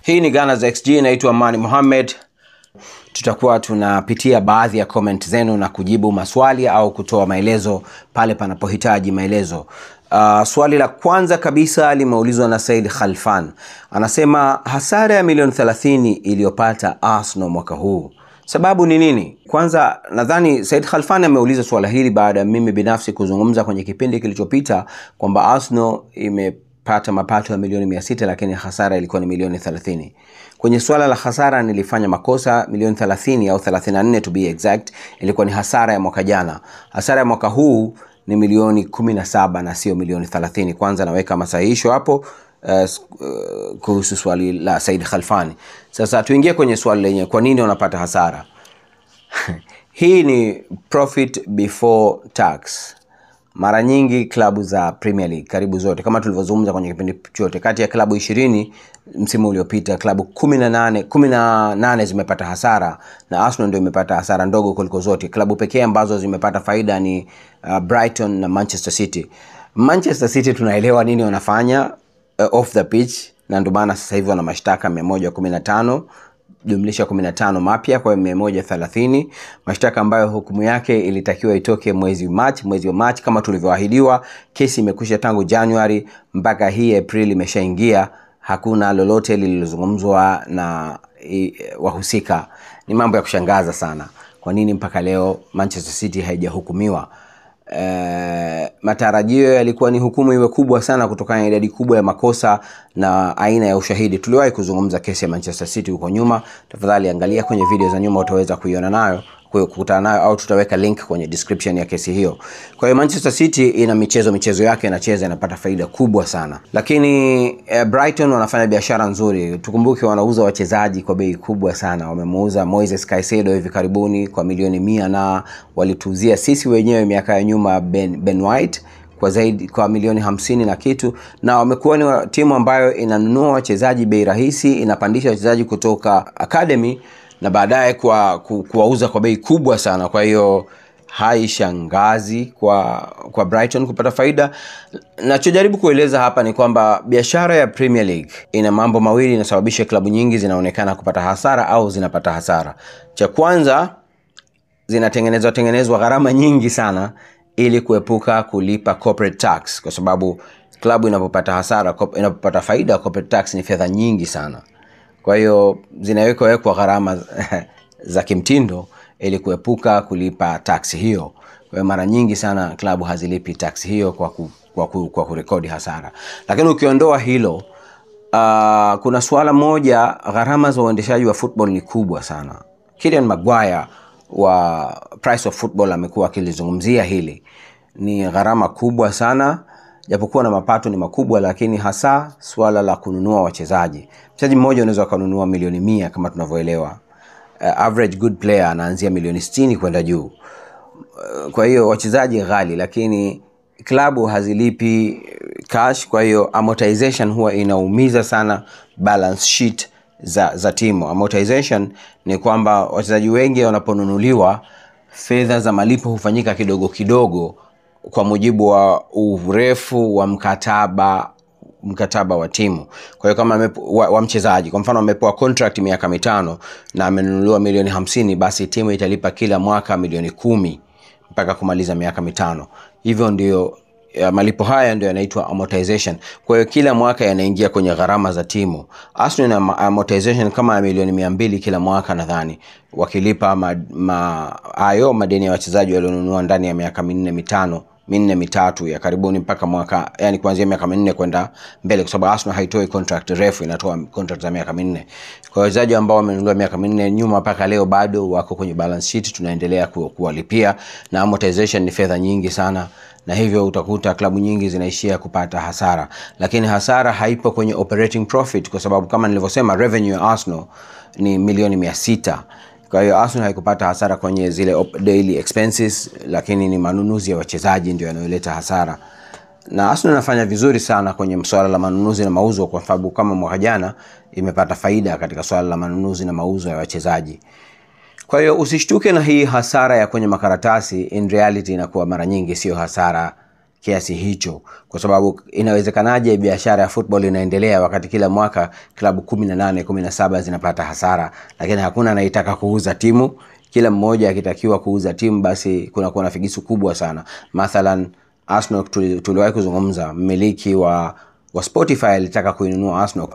Hii ni Gunners XG, naitwa Amani Mohamed. Tutakuwa tunapitia baadhi ya comment zenu na kujibu maswali au kutoa maelezo pale panapohitaji maelezo. Swali la kwanza kabisa limeulizwa na Said Khalfan. Anasema hasara ya milioni 30 iliyopata Arsenal mwaka huu, sababu ni nini? Kwanza nadhani Said Khalfan ameuliza swala hili baada ya mimi binafsi kuzungumza kwenye kipindi kilichopita kwamba Arsenal imepata mapato ya milioni 600 lakini hasara ilikuwa ni milioni 30. Kwenye swala la hasara nilifanya makosa. Milioni 30 au 34 to be exact ilikuwa ni hasara ya mwaka jana. Hasara ya mwaka huu ni milioni 17 na sio milioni 30. Kwanza naweka masahihisho hapo kuhusu swali la Said Khalfani. Sasa tuingie kwenye swali lenyewe, kwa nini unapata hasara? Hii ni profit before tax. Mara nyingi klabu za Premier League karibu zote, kama tulivyozungumza kwenye kipindi chote, kati ya klabu 20 msimu uliopita klabu 18 zimepata hasara na Arsenal ndio imepata hasara ndogo kuliko zote. Klabu pekee ambazo zimepata faida ni Brighton na Manchester City. Manchester City tunaelewa nini wanafanya off the pitch, na ndio maana sasa hivi wana mashtaka 115 jumlisha 15 mapya kwa 130, mashtaka ambayo hukumu yake ilitakiwa itoke mwezi wa March kama tulivyoahidiwa. Kesi imekwisha tangu January mpaka hii April imeshaingia, hakuna lolote lililozungumzwa na wahusika. Ni mambo ya kushangaza sana. Kwa nini mpaka leo Manchester City haijahukumiwa? Matarajio yalikuwa ni hukumu iwe kubwa sana kutokana na idadi kubwa ya makosa na aina ya ushahidi. Tuliwahi kuzungumza kesi ya Manchester City huko nyuma. Tafadhali angalia kwenye video za nyuma, utaweza kuiona nayo, kukutana nayo, au tutaweka link kwenye description ya kesi hiyo. Kwa hiyo Manchester City ina michezo yake inacheza, inapata faida kubwa sana. Lakini Brighton wanafanya biashara nzuri. Tukumbuke wanauza wachezaji kwa bei kubwa sana. Wamemuuza Moises Caicedo hivi karibuni kwa milioni 100 na walituuzia sisi wenyewe miaka ya nyuma Ben White kwa milioni 50 na kitu, na wamekuwa ni timu ambayo inanunua wachezaji bei rahisi, inapandisha wachezaji kutoka academy na baadaye kuwauza kwa bei kubwa sana. Kwa hiyo haishangazi kwa Brighton kupata faida. Nachojaribu kueleza hapa ni kwamba biashara ya Premier League ina mambo mawili inasababisha klabu nyingi zinaonekana kupata hasara au zinapata hasara. Cha kwanza, zinatengenezwa gharama nyingi sana ili kuepuka kulipa corporate tax, kwa sababu klabu inapopata faida, corporate tax ni fedha nyingi sana. Kwa hiyo zinawekwa gharama za kimtindo ili kuepuka kulipa tax hiyo. Kwa hiyo mara nyingi sana klabu hazilipi tax hiyo kwa kurekodi hasara. Lakini ukiondoa hilo, kuna swala moja, gharama za uendeshaji wa football ni kubwa sana. Kylian Maguire wa Price of Football amekuwa akilizungumzia hili. Ni gharama kubwa sana, japokuwa na mapato ni makubwa, lakini hasa swala la kununua wachezaji. Mchezaji mmoja unaweza kununua milioni 100 kama tunavyoelewa. Average good player anaanzia milioni 60 kwenda juu. Kwa hiyo wachezaji ghali, lakini klabu hazilipi cash. Kwa hiyo amortization huwa inaumiza sana balance sheet za timu. Amortization ni kwamba wachezaji wengi wanaponunuliwa, fedha za malipo hufanyika kidogo kidogo kwa mujibu wa urefu wa mkataba wa timu. Kwa hiyo kama wa mchezaji, kwa mfano amepewa contract miaka 5 na amenunuliwa milioni 50, basi timu italipa kila mwaka milioni 10 mpaka kumaliza miaka 5. Hivyo ndio malipo haya ndio yanaitwa amortization. Kwa hiyo kila mwaka yanaingia kwenye gharama za timu. Arsenal na amortization kama milioni 200 kila mwaka nadhani, wakilipa madeni ya wachezaji walionunua ndani ya miaka 4-3 ya karibuni mpaka mwaka, yani kuanzia miaka 4 kwenda mbele, kwa sababu Arsenal haitoi contract refu, inatoa contract za miaka 4. Kwa wachezaji ambao wamenunua miaka 4 nyuma mpaka leo bado wako kwenye balance sheet, tunaendelea kuwalipia, na amortization ni fedha nyingi sana, na hivyo utakuta klabu nyingi zinaishia kupata hasara. Lakini hasara haipo kwenye operating profit, kwa sababu kama nilivyosema revenue ya Arsenal ni milioni 600. Kwa hiyo Arsenal haikupata hasara kwenye zile daily expenses, lakini ni manunuzi ya wachezaji ndio yanayoleta hasara. Na Arsenal inafanya vizuri sana kwenye swala la manunuzi na mauzo, kwa sababu kama mwaka jana imepata faida katika swala la manunuzi na mauzo ya wachezaji. Kwa hiyo usishtuke na hii hasara ya kwenye makaratasi. In reality inakuwa mara nyingi sio hasara kiasi hicho, kwa sababu inawezekanaje biashara ya football inaendelea wakati kila mwaka klabu 18 17 zinapata hasara, lakini hakuna anayetaka kuuza timu. Kila mmoja akitakiwa kuuza timu basi kuna na figisu kubwa sana. Mathalan Arsenal tuliwahi kuzungumza, mmiliki wa Spotify alitaka kuinunua Arsenal.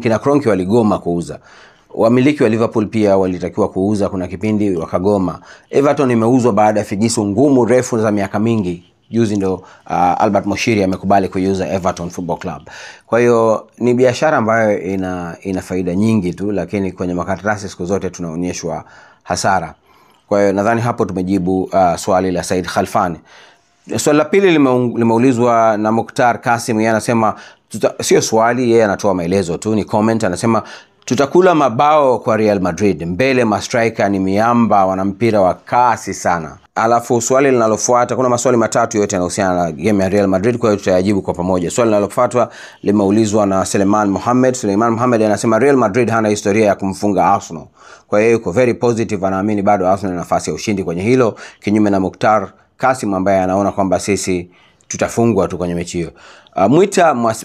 Kina Kroenke waligoma kuuza. Wamiliki wa Liverpool pia walitakiwa kuuza, kuna kipindi wakagoma. Everton imeuzwa baada ya figisu ngumu refu za miaka mingi. Juzi ndo Albert Moshiri amekubali kuiuza Everton Football Club. Kwa hiyo ni biashara ambayo ina faida nyingi tu, lakini kwenye makaratasi siku zote tunaonyeshwa hasara. Kwa hiyo nadhani hapo tumejibu swali la Said Khalfani. Swali la pili limeulizwa na Mukhtar Kasim. Yeye anasema sio swali, yeye anatoa maelezo tu, ni comment. Anasema tutakula mabao kwa Real Madrid, mbele ma striker ni miamba, wana mpira wa kasi sana. Alafu swali linalofuata, kuna maswali matatu yote yanahusiana na game ya Real Madrid, kwa hiyo tutayajibu kwa pamoja. Swali linalofuata limeulizwa na Suleiman Mohamed. Suleiman Mohamed anasema Real Madrid hana historia ya kumfunga Arsenal, kwa hiyo yuko very positive, anaamini bado Arsenal ina nafasi ya ushindi kwenye hilo, kinyume na Mukhtar Kasim ambaye anaona kwamba sisi tutafungwa tu kwenye mechi hiyo.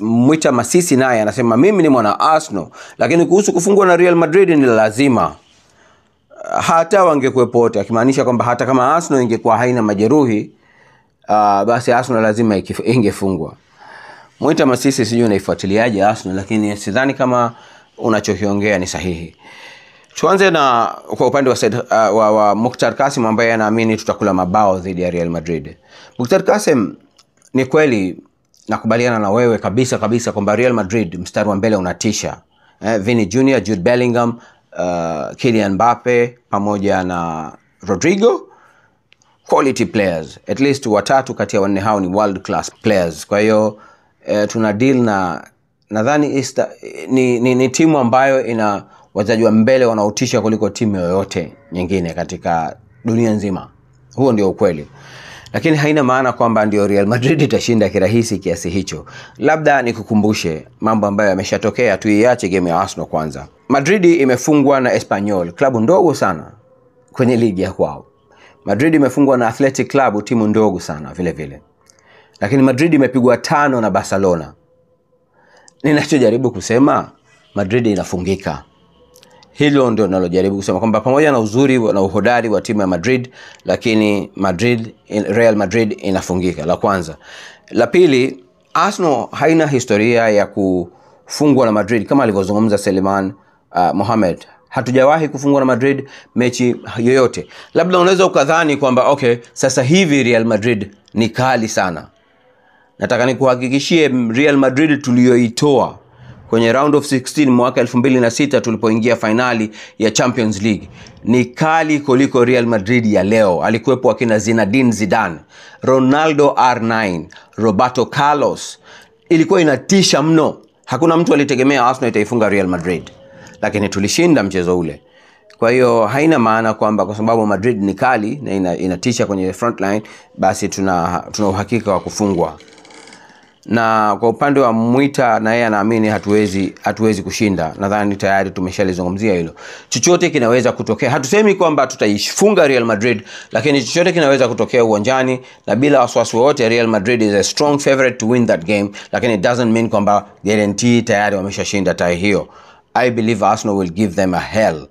Mwita Masisi naye anasema mimi ni mwana Arsenal, lakini kuhusu kufungwa na Real Madrid ni lazima hata wangekuwepo wote, akimaanisha kwamba hata kama Arsenal ingekuwa haina majeruhi basi Arsenal lazima ingefungwa. Mwita Masisi, sijui unaifuatiliaje Arsenal, lakini sidhani kama unachokiongea ni sahihi. Tuanze na kwa upande wa Mukhtar Kasim ambaye anaamini tutakula mabao dhidi ya Real Madrid. Mukhtar Kasim, ni kweli nakubaliana na wewe kabisa kwamba Real Madrid mstari wa mbele unatisha. Vini Jr, Jude Bellingham, Kylian Mbappe pamoja na Rodrigo, quality players. At least watatu kati ya wanne hao ni world class players. Kwa hiyo tuna deal na nadhani ni timu ambayo ina wachezaji wa mbele wanaotisha kuliko timu yoyote nyingine katika dunia nzima. Huo ndio ukweli. Lakini haina maana kwamba ndio Real Madrid itashinda kirahisi kiasi hicho. Labda nikukumbushe mambo ambayo yameshatokea, tuiache game ya Arsenal kwanza. Madrid imefungwa na Espanyol, klabu ndogo sana kwenye ligi ya kwao. Madrid imefungwa na Athletic Club, timu ndogo sana vile vile. Lakini Madrid imepigwa 5 na Barcelona. Ninachojaribu kusema, Madrid inafungika. Hilo ndio nalojaribu kusema, kwamba pamoja na uzuri na uhodari wa timu ya Madrid, lakini Real Madrid inafungika. La kwanza. La pili, Arsenal haina historia ya kufungwa na Madrid kama alivyozungumza Suleiman Mohamed. Hatujawahi kufungwa na Madrid mechi yoyote. Labda unaweza ukadhani kwamba okay, sasa hivi Real Madrid ni kali sana. Nataka nikuhakikishie Real Madrid tuliyoitoa kwenye round of 16 mwaka 2006 tulipoingia finali ya Champions League ni kali kuliko Real Madrid ya leo. Alikuwepo akina Zinedine Zidane, Ronaldo R9, Roberto Carlos. Ilikuwa inatisha mno. Hakuna mtu alitegemea Arsenal itaifunga Real Madrid, lakini tulishinda mchezo ule. Kwa hiyo haina maana kwamba kwa sababu Madrid ni kali na inatisha kwenye front line basi tuna uhakika wa kufungwa. Na kwa upande wa Mwita, na yeye anaamini hatuwezi kushinda. Nadhani tayari tumeshalizungumzia hilo. Chochote kinaweza kutokea. Hatusemi kwamba tutaifunga Real Madrid, lakini chochote kinaweza kutokea uwanjani, na bila wasiwasi wote Real Madrid is a strong favorite to win that game, lakini it doesn't mean kwamba guarantee tayari wameshashinda tai hiyo. I believe Arsenal will give them a hell,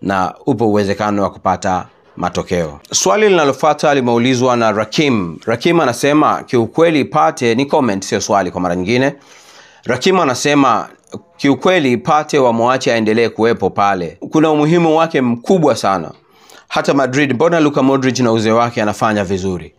na upo uwezekano wa kupata matokeo. Swali linalofuata limeulizwa na Rakim. Rakim anasema kiukweli Pate, ni comment sio swali kwa mara nyingine. Rakim anasema kiukweli Pate wamwache aendelee kuwepo pale. Kuna umuhimu wake mkubwa sana. Hata Madrid, mbona Luka Modric na uzee wake anafanya vizuri?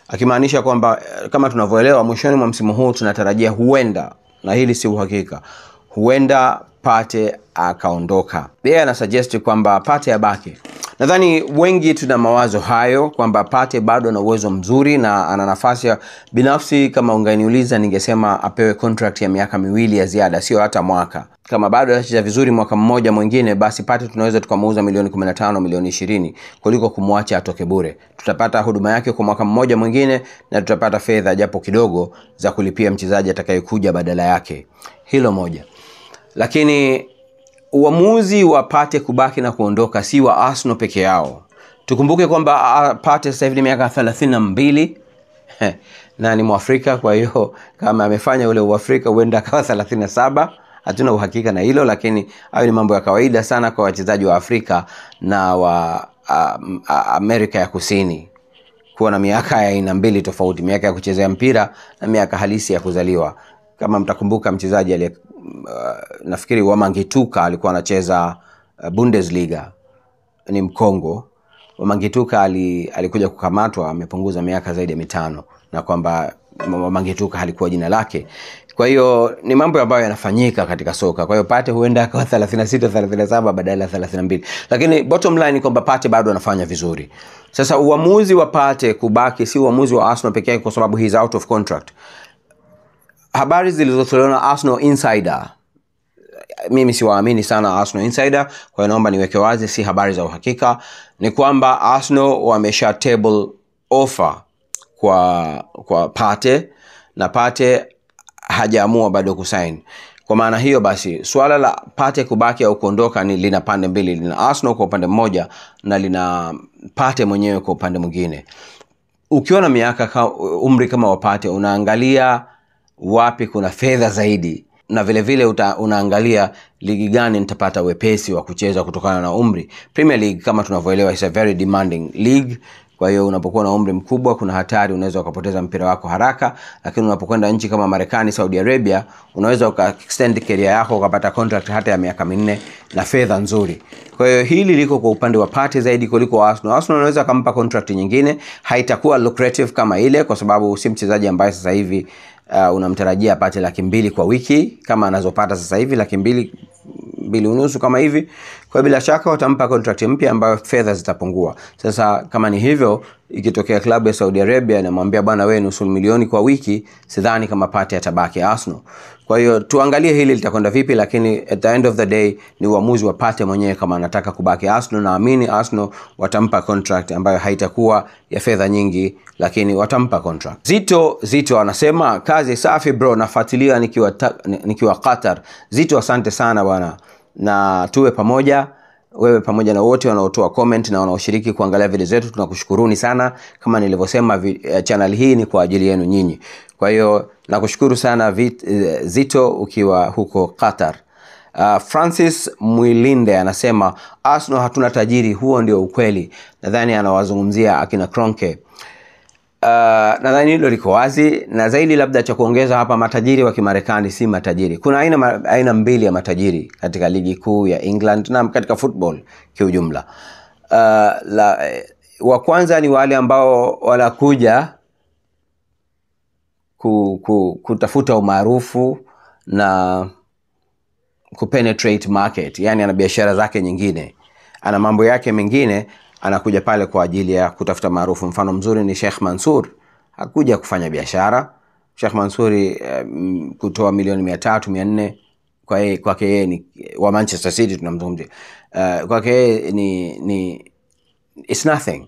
Akimaanisha kwamba kama tunavyoelewa mwishoni mwa msimu huu tunatarajia huenda, na hili si uhakika, huenda Pate akaondoka. Yeye anasuggest kwamba Pate abaki. Nadhani wengi tuna mawazo hayo kwamba Pate bado ana uwezo mzuri na ana nafasi ya, binafsi kama unganiuliza ningesema apewe contract ya miaka 2 ya ziada, sio hata mwaka. Kama bado anacheza vizuri mwaka mmoja mwingine, basi Pate tunaweza tukamuuza milioni 15, milioni 20 kuliko kumwacha atoke bure. Tutapata huduma yake kwa mwaka mmoja mwingine na tutapata fedha japo kidogo za kulipia mchezaji atakayekuja badala yake. Hilo moja. Lakini uamuzi wa Pate kubaki na kuondoka si wa Arsenal peke yao. Tukumbuke kwamba Pate sasa hivi ni miaka 32 na ni Mwafrika, kwa hiyo kama amefanya ule Uafrika huenda akawa 37. Hatuna uhakika na hilo, lakini hayo ni mambo ya kawaida sana kwa wachezaji wa Afrika na wa Amerika ya Kusini kuwa na miaka ya aina mbili tofauti, miaka ya kuchezea mpira na miaka halisi ya kuzaliwa. Kama mtakumbuka mchezaji nafikiri Wamangituka alikuwa anacheza Bundesliga, ni Mkongo. Wamangituka alikuja kukamatwa, amepunguza miaka zaidi ya 5, na kwamba Wamangituka halikuwa jina lake. Kwa hiyo ni mambo ambayo yanafanyika katika soka. Kwa hiyo Partey huenda akawa 36, 37 badala ya 32. Lakini bottom line ni kwamba Partey bado anafanya vizuri. Sasa uamuzi wa Partey kubaki si uamuzi wa Arsenal pekee, kwa sababu he is out of contract. Habari zilizotolewa na Arsenal Insider, mimi siwaamini sana Arsenal Insider, kwa hiyo naomba niweke wazi, si habari za uhakika, ni kwamba Arsenal wamesha table offer kwa Partey, na Partey hajaamua bado kusign. Kwa maana hiyo basi swala la Partey kubaki au kuondoka ni lina pande mbili, lina Arsenal kwa upande mmoja na lina Partey mwenyewe kwa upande mwingine. Ukiwa na miaka umri kama wa Partey, unaangalia wapi kuna fedha zaidi, na vile vile unaangalia ligi gani nitapata wepesi wa kucheza kutokana na umri. Premier League kama tunavyoelewa is a very demanding league. Kwa hiyo unapokuwa na umri mkubwa kuna hatari unaweza ukapoteza mpira wako haraka, lakini unapokwenda nchi kama Marekani, Saudi Arabia, unaweza ukaextend career yako ukapata contract hata ya miaka 4 na fedha nzuri. Kwa hiyo hili liko kwa upande wa Partey zaidi kuliko Arsenal. Arsenal unaweza kumpa contract nyingine, haitakuwa lucrative kama ile, kwa sababu si mchezaji ambaye sasa hivi unamtarajia apate 200,000 kwa wiki kama anazopata sasa hivi, 200,000 kama hivi. Kwa bila shaka watampa contract mpya ambayo fedha zitapungua. Sasa kama ni hivyo, ikitokea klabu ya Saudi Arabia inamwambia bwana wewe nusu milioni kwa wiki, sidhani kama Partey atabaki Arsenal. Kwa hiyo tuangalie hili litakwenda vipi, lakini at the end of the day ni uamuzi wa Partey mwenyewe kama anataka kubaki Arsenal. Naamini Arsenal watampa contract ambayo haitakuwa ya fedha nyingi, lakini watampa contract. Zito anasema kazi safi bro, nafuatilia nikiwa Qatar. Zito, asante sana bwana, na tuwe pamoja, wewe pamoja na wote wanaotoa comment na wanaoshiriki kuangalia video zetu. Tunakushukuruni sana. Kama nilivyosema, channel hii ni kwa ajili yenu nyinyi. Kwa hiyo nakushukuru sana Zito ukiwa huko Qatar. Francis Mwilinde anasema Arsenal hatuna tajiri, huo ndio ukweli. Nadhani anawazungumzia akina Kroenke. Nadhani hilo liko wazi, na zaidi labda cha kuongeza hapa, matajiri wa Kimarekani si matajiri. Kuna aina mbili ya matajiri katika ligi kuu ya England na katika football kiujumla. Wa kwanza ni wale ambao wanakuja kutafuta umaarufu na kupenetrate market, yani ana biashara zake nyingine, ana mambo yake mengine, anakuja pale kwa ajili ya kutafuta maarufu. Mfano mzuri ni Sheikh Mansour, hakuja kufanya biashara. Sheikh Mansour kutoa milioni 300, 400 kwake yeye ni wa Manchester City tunamzungumzia, kwake yeye ni it's nothing.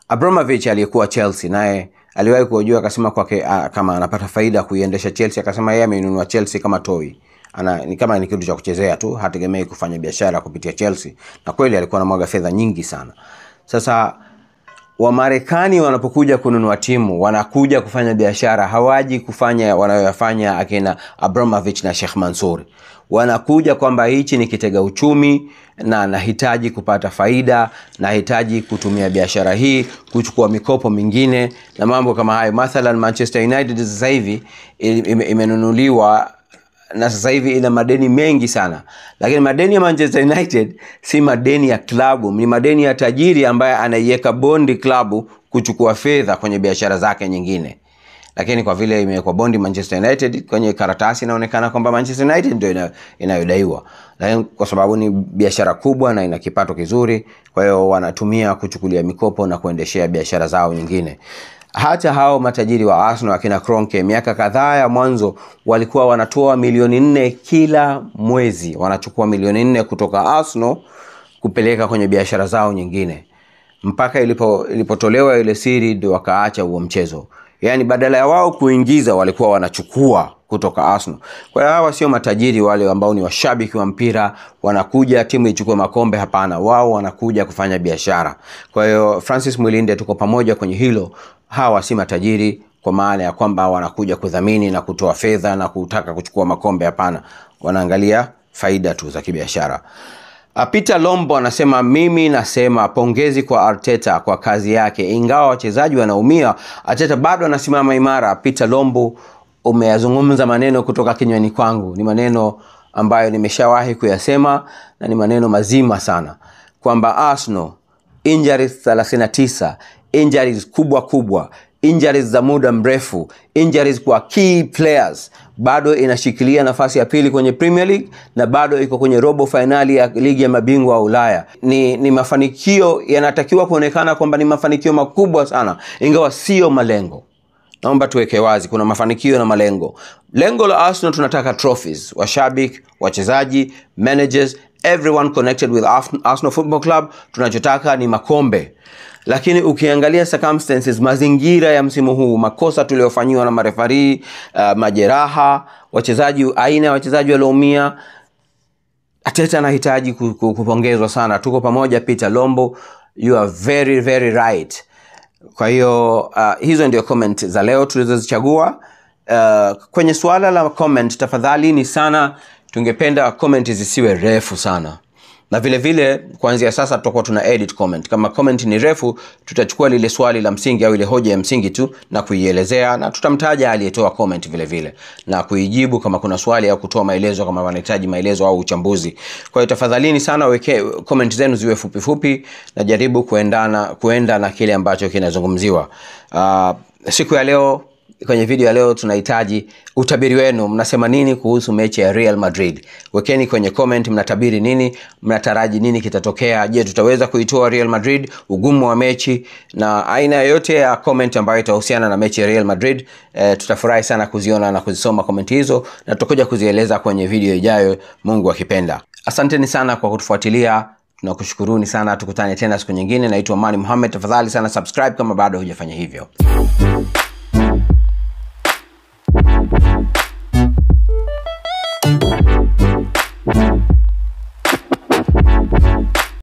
Abramovich aliyekuwa Chelsea, naye aliwahi kujua akasema kwake kama anapata faida kuiendesha Chelsea, akasema yeye amenunua Chelsea kama toy, ni kama ni kitu cha kuchezea tu, hategemei kufanya biashara kupitia Chelsea, na kweli alikuwa anamwaga fedha nyingi sana. Sasa Wamarekani wanapokuja kununua timu, wanakuja kufanya biashara, hawaji kufanya wanayoyafanya akina Abramovich na Sheikh Mansour. Wanakuja kwamba hichi ni kitega uchumi na nahitaji kupata faida, nahitaji kutumia biashara hii kuchukua mikopo mingine na mambo kama hayo. Mathalan Manchester United sasa hivi imenunuliwa na sasa hivi ina madeni mengi sana, lakini madeni ya Manchester United si madeni ya klabu, ni madeni ya tajiri ambaye anaiweka bondi klabu kuchukua fedha kwenye biashara zake nyingine. Lakini kwa vile imewekwa bondi Manchester United, kwenye karatasi inaonekana kwamba Manchester United ndio inayodaiwa, lakini kwa sababu ni biashara kubwa na ina kipato kizuri, kwa hiyo wanatumia kuchukulia mikopo na kuendeshea biashara zao nyingine. Hata hao matajiri wa Arsenal akina Kroenke, miaka kadhaa ya mwanzo walikuwa wanatoa milioni 4 kila mwezi, wanachukua milioni 4 kutoka Arsenal kupeleka kwenye biashara zao nyingine, mpaka ilipotolewa ile siri ndio wakaacha huo mchezo. Yani badala ya wao kuingiza walikuwa wanachukua kutoka Arsenal. Kwa hiyo hawa sio matajiri wale ambao ni washabiki wa mpira wanakuja timu ichukue makombe, hapana, wao wanakuja kufanya biashara. Kwa hiyo Francis Mwilinde, tuko pamoja kwenye hilo. Hawa si matajiri, kwa maana ya kwamba wanakuja kudhamini na kutoa fedha na kutaka kuchukua makombe. Hapana, wanaangalia faida tu za kibiashara. Peter Lombo anasema, mimi nasema pongezi kwa Arteta kwa kazi yake, ingawa wachezaji wanaumia, Arteta bado anasimama imara. Peter Lombo, umeyazungumza maneno kutoka kinywani kwangu, ni maneno ambayo nimeshawahi kuyasema na ni maneno mazima sana, kwamba Arsenal injuries 39, injuries kubwa, injuries za muda mrefu, injuries kwa key players, bado inashikilia nafasi ya pili kwenye Premier League na bado iko kwenye robo finali ya ligi ya mabingwa wa Ulaya. Ni mafanikio yanatakiwa kuonekana kwamba ni mafanikio makubwa sana, ingawa sio malengo. Naomba tuweke wazi, kuna mafanikio na malengo. Lengo la Arsenal, tunataka trophies. Washabiki, wachezaji, managers, everyone connected with Arsenal Football Club, tunachotaka ni makombe. Lakini ukiangalia circumstances, mazingira ya msimu huu, makosa tuliyofanywa na marefari, majeraha, wachezaji, aina ya wachezaji walioumia, Arteta anahitaji kupongezwa sana. Tuko pamoja Peter Lombo, you are very very right. Kwa hiyo hizo ndio comment za leo tulizozichagua. Kwenye swala la comment, tafadhali ni sana tungependa comment zisiwe refu sana. Na vile vile kuanzia sasa tutakuwa tuna edit comment. Kama comment ni refu, tutachukua lile swali la msingi au ile hoja ya msingi tu na kuielezea, na tutamtaja aliyetoa comment vile vile na kuijibu kama kuna swali au kutoa maelezo kama wanahitaji maelezo au uchambuzi. Kwa hiyo tafadhalini sana weke comment zenu ziwe fupi na jaribu kuenda na kile ambacho kinazungumziwa. Siku ya leo, kwenye video ya leo, tunahitaji utabiri wenu. Mnasema nini kuhusu mechi ya Real Madrid? Wekeni kwenye comment, mnatabiri nini, mnataraji nini kitatokea. Je, tutaweza kuitoa Real Madrid, ugumu wa mechi na aina yoyote ya comment ambayo itahusiana na mechi ya Real Madrid. Tutafurahi sana kuziona na kuzisoma comment hizo, na tutakuja kuzieleza kwenye video ijayo, Mungu akipenda. Asanteni sana kwa kutufuatilia. Tunakushukuruni sana. Tukutane tena siku nyingine. Naitwa Mani Mohamed. Tafadhali sana subscribe kama bado hujafanya hivyo.